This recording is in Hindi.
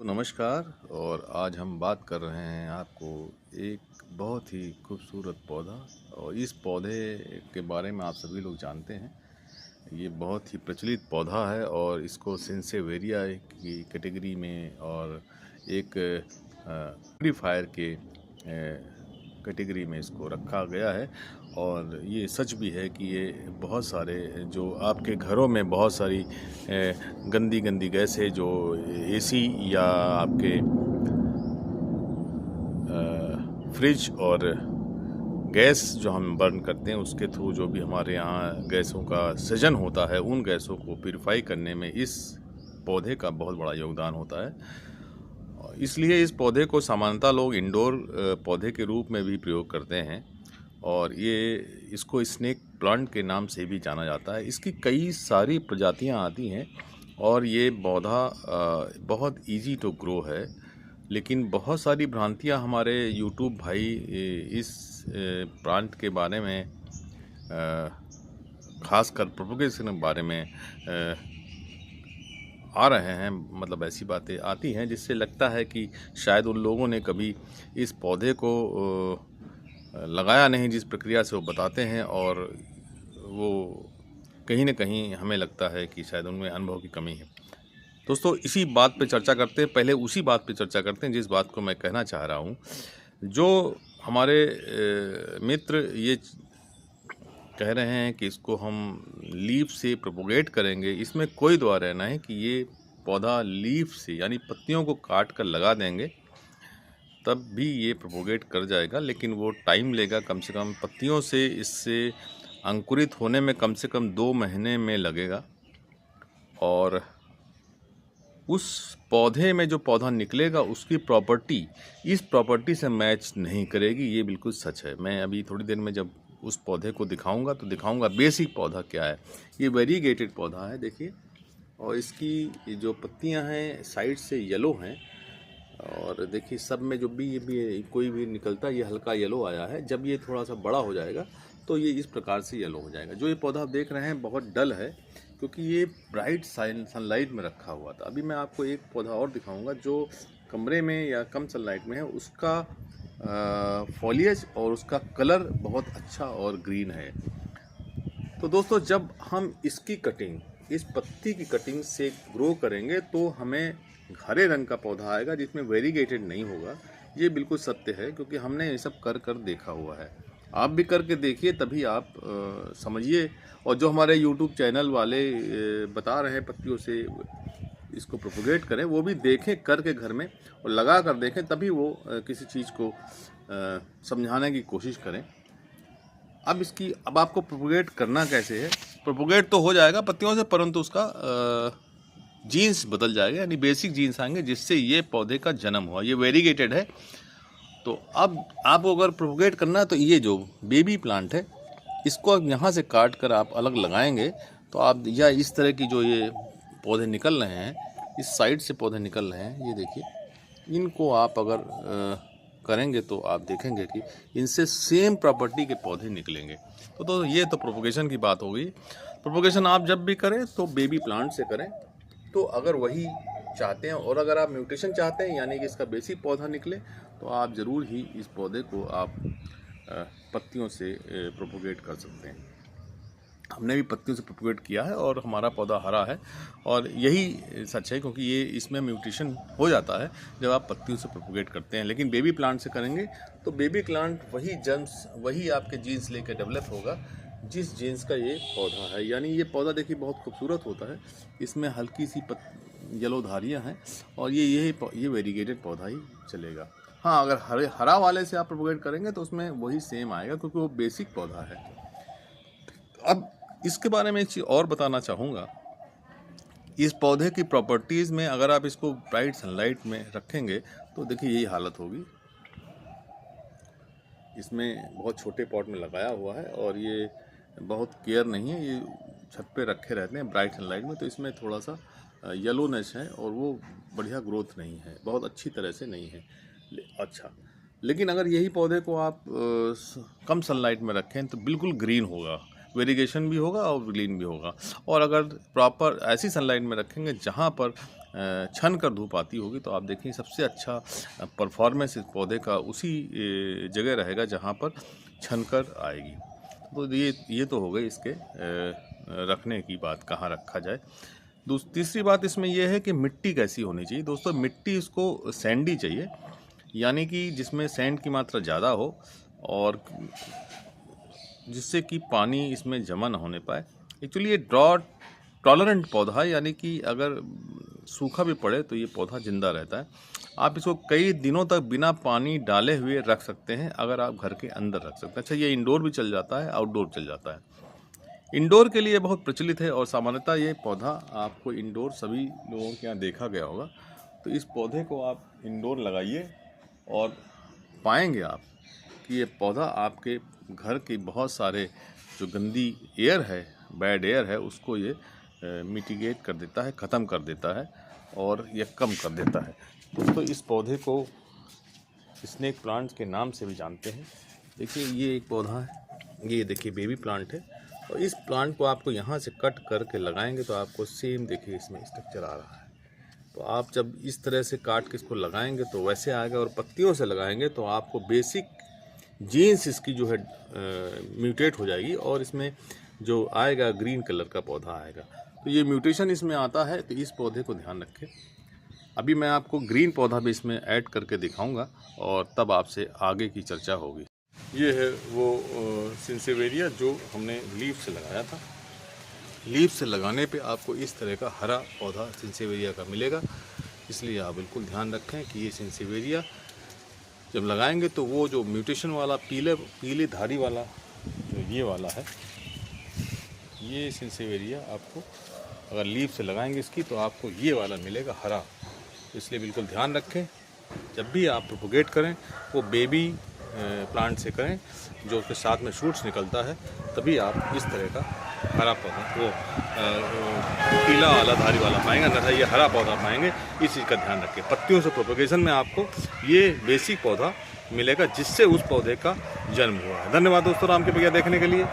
नमस्कार। और आज हम बात कर रहे हैं आपको एक बहुत ही खूबसूरत पौधा। और इस पौधे के बारे में आप सभी लोग जानते हैं, ये बहुत ही प्रचलित पौधा है और इसको सेंसेवेरिया की कैटेगरी में और एक प्यूरीफायर के कैटेगरी में इसको रखा गया है। और ये सच भी है कि ये बहुत सारे जो आपके घरों में बहुत सारी गंदी गंदी गैसें जो एसी या आपके फ्रिज और गैस जो हम बर्न करते हैं उसके थ्रू जो भी हमारे यहाँ गैसों का सृजन होता है, उन गैसों को प्यूरिफाई करने में इस पौधे का बहुत बड़ा योगदान होता है। इसलिए इस पौधे को सामान्यतः लोग इंडोर पौधे के रूप में भी प्रयोग करते हैं और इसको स्नेक प्लांट के नाम से भी जाना जाता है। इसकी कई सारी प्रजातियां आती हैं और ये पौधा बहुत इजी टू ग्रो है। लेकिन बहुत सारी भ्रांतियां हमारे यूट्यूब भाई इस प्लांट के बारे में, खासकर प्रोपगेशन के बारे में आ रहे हैं। मतलब ऐसी बातें आती हैं जिससे लगता है कि शायद उन लोगों ने कभी इस पौधे को लगाया नहीं जिस प्रक्रिया से वो बताते हैं, और वो कहीं ना कहीं हमें लगता है कि शायद उनमें अनुभव की कमी है। दोस्तों, इसी बात पे चर्चा करते हैं। पहले उसी बात पे चर्चा करते हैं जिस बात को मैं कहना चाह रहा हूँ। जो हमारे मित्र ये कह रहे हैं कि इसको हम लीफ से प्रोपोगेट करेंगे, इसमें कोई दो रहना है कि ये पौधा लीफ से यानी पत्तियों को काट कर लगा देंगे तब भी ये प्रोपोगेट कर जाएगा, लेकिन वो टाइम लेगा। कम से कम पत्तियों से इससे अंकुरित होने में कम से कम 2 महीने में लगेगा। और उस पौधे में जो पौधा निकलेगा उसकी प्रॉपर्टी इस प्रॉपर्टी से मैच नहीं करेगी, ये बिल्कुल सच है। मैं अभी थोड़ी देर में जब उस पौधे को दिखाऊंगा तो दिखाऊंगा बेसिक पौधा क्या है। ये वेरीगेटेड पौधा है, देखिए। और इसकी जो पत्तियां हैं साइड से येलो हैं, और देखिए सब में जो भी ये कोई भी निकलता है ये हल्का येलो आया है। जब ये थोड़ा सा बड़ा हो जाएगा तो ये इस प्रकार से येलो हो जाएगा। जो ये पौधा आप देख रहे हैं बहुत डल है क्योंकि ये ब्राइट सनलाइट में रखा हुआ था। अभी मैं आपको एक पौधा और दिखाऊंगा जो कमरे में या कम सनलाइट में है, उसका फॉलिएज और उसका कलर बहुत अच्छा और ग्रीन है। तो दोस्तों, जब हम इसकी कटिंग, इस पत्ती की कटिंग से ग्रो करेंगे तो हमें हरे रंग का पौधा आएगा जिसमें वेरीगेटेड नहीं होगा। ये बिल्कुल सत्य है क्योंकि हमने ये सब कर कर देखा हुआ है। आप भी करके देखिए तभी आप समझिए। और जो हमारे YouTube चैनल वाले बता रहे हैं पत्तियों से इसको प्रोपोगेट करें, वो भी देखें करके घर में और लगा कर देखें, तभी वो किसी चीज़ को समझाने की कोशिश करें। अब आपको प्रोपोगेट करना कैसे है। प्रोपोगेट तो हो जाएगा पत्तियों से, परंतु उसका जीन्स बदल जाएगा, यानी बेसिक जीन्स आएंगे जिससे ये पौधे का जन्म हुआ। ये वेरीगेटेड है। तो अब आपको अगर प्रोपोगेट करना है तो ये जो बेबी प्लांट है इसको यहाँ से काट कर आप अलग लगाएंगे तो आप, या इस तरह की जो ये पौधे निकल रहे हैं, इस साइड से पौधे निकल रहे हैं, ये देखिए, इनको आप अगर करेंगे तो आप देखेंगे कि इनसे सेम प्रॉपर्टी के पौधे निकलेंगे। तो ये तो प्रोपोगेशन की बात हो गई। प्रोपोगेशन आप जब भी करें तो बेबी प्लांट से करें। तो अगर वही चाहते हैं और अगर आप म्यूटेशन चाहते हैं यानी कि इसका बेसिक पौधा निकले, तो आप ज़रूर ही इस पौधे को आप पत्तियों से प्रोपोगेट कर सकते हैं। हमने भी पत्तियों से प्रोपोगेट किया है और हमारा पौधा हरा है। और यही सच है क्योंकि ये इसमें म्यूटेशन हो जाता है जब आप पत्तियों से प्रोपोगेट करते हैं। लेकिन बेबी प्लांट से करेंगे तो बेबी प्लांट वही जर्म्स, वही आपके जीन्स लेकर डेवलप होगा जिस जीन्स का ये पौधा है। यानी ये पौधा देखिए बहुत खूबसूरत होता है। इसमें हल्की सी येलो धारियाँ हैं और ये वेरीगेटेड पौधा ही चलेगा। हाँ, अगर हरा वाले से आप प्रोपोगेट करेंगे तो उसमें वही सेम आएगा क्योंकि वो बेसिक पौधा है। अब इसके बारे में एक चीज़ और बताना चाहूँगा। इस पौधे की प्रॉपर्टीज़ में अगर आप इसको ब्राइट सनलाइट में रखेंगे तो देखिए यही हालत होगी। इसमें बहुत छोटे पॉट में लगाया हुआ है और ये बहुत केयर नहीं है, ये छत पे रखे रहते हैं ब्राइट सनलाइट में, तो इसमें थोड़ा सा येलोनेस है और वो बढ़िया ग्रोथ नहीं है, बहुत अच्छी तरह से नहीं है। अच्छा, लेकिन अगर यही पौधे को आप कम सनलाइट में रखें तो बिल्कुल ग्रीन होगा, वेरिगेशन भी होगा और ग्रीन भी होगा। और अगर प्रॉपर ऐसी सनलाइट में रखेंगे जहाँ पर छन कर धूप आती होगी तो आप देखें सबसे अच्छा परफॉर्मेंस इस पौधे का उसी जगह रहेगा जहाँ पर छन कर आएगी। तो ये तो हो गई इसके रखने की बात, कहाँ रखा जाए। तीसरी बात इसमें यह है कि मिट्टी कैसी होनी चाहिए। दोस्तों मिट्टी इसको सैंडी चाहिए, यानी कि जिसमें सैंड की मात्रा ज़्यादा हो और जिससे कि पानी इसमें जमा न होने पाए। एक्चुअली ये ड्रॉट टॉलरेंट पौधा है, यानी कि अगर सूखा भी पड़े तो ये पौधा जिंदा रहता है। आप इसको कई दिनों तक बिना पानी डाले हुए रख सकते हैं, अगर आप घर के अंदर रख सकते हैं। अच्छा, ये इंडोर भी चल जाता है, आउटडोर चल जाता है। इंडोर के लिए बहुत प्रचलित है और सामान्यतः ये पौधा आपको इंडोर सभी लोगों के यहाँ देखा गया होगा। तो इस पौधे को आप इंडोर लगाइए और पाएंगे आप कि ये पौधा आपके घर की बहुत सारे जो गंदी एयर है, बैड एयर है, उसको ये मिटिगेट कर देता है, ख़त्म कर देता है और ये कम कर देता है। दोस्तों इस पौधे को स्नेक प्लांट के नाम से भी जानते हैं। देखिए ये एक पौधा है, ये देखिए बेबी प्लांट है, और इस प्लांट को आपको यहाँ से कट करके लगाएंगे तो आपको सेम देखिए इसमें स्ट्रक्चर आ रहा है। तो आप जब इस तरह से काट के इसको लगाएंगे तो वैसे आएगा, और पत्तियों से लगाएंगे तो आपको बेसिक जीन्स इसकी जो है म्यूटेट हो जाएगी और इसमें जो आएगा ग्रीन कलर का पौधा आएगा। तो ये म्यूटेशन इसमें आता है, तो इस पौधे को ध्यान रखें। अभी मैं आपको ग्रीन पौधा भी इसमें ऐड करके दिखाऊंगा और तब आपसे आगे की चर्चा होगी। ये है वो सिंसेवेरिया जो हमने लीफ से लगाया था। लीफ से लगाने पे आपको इस तरह का हरा पौधा सिंसेवेरिया का मिलेगा, इसलिए आप बिल्कुल ध्यान रखें कि ये सिंसेवेरिया जब लगाएंगे तो वो जो म्यूटेशन वाला पीले धारी वाला जो ये वाला है, ये सिंसेवेरिया आपको अगर लीफ से लगाएंगे इसकी तो आपको ये वाला मिलेगा हरा। इसलिए बिल्कुल ध्यान रखें, जब भी आप प्रोपोगेट करें वो बेबी प्लांट से करें जो उसके साथ में शूट्स निकलता है, तभी आप इस तरह का हरा पौधा वो पीला वाला धारी वाला पाएंगे, अन्यथा ये हरा पौधा पाएंगे। इस चीज़ का ध्यान रखें। पत्तियों से प्रोपोगेशन में आपको ये बेसिक पौधा मिलेगा जिससे उस पौधे का जन्म हुआ है। धन्यवाद दोस्तों राम के बगिया देखने के लिए।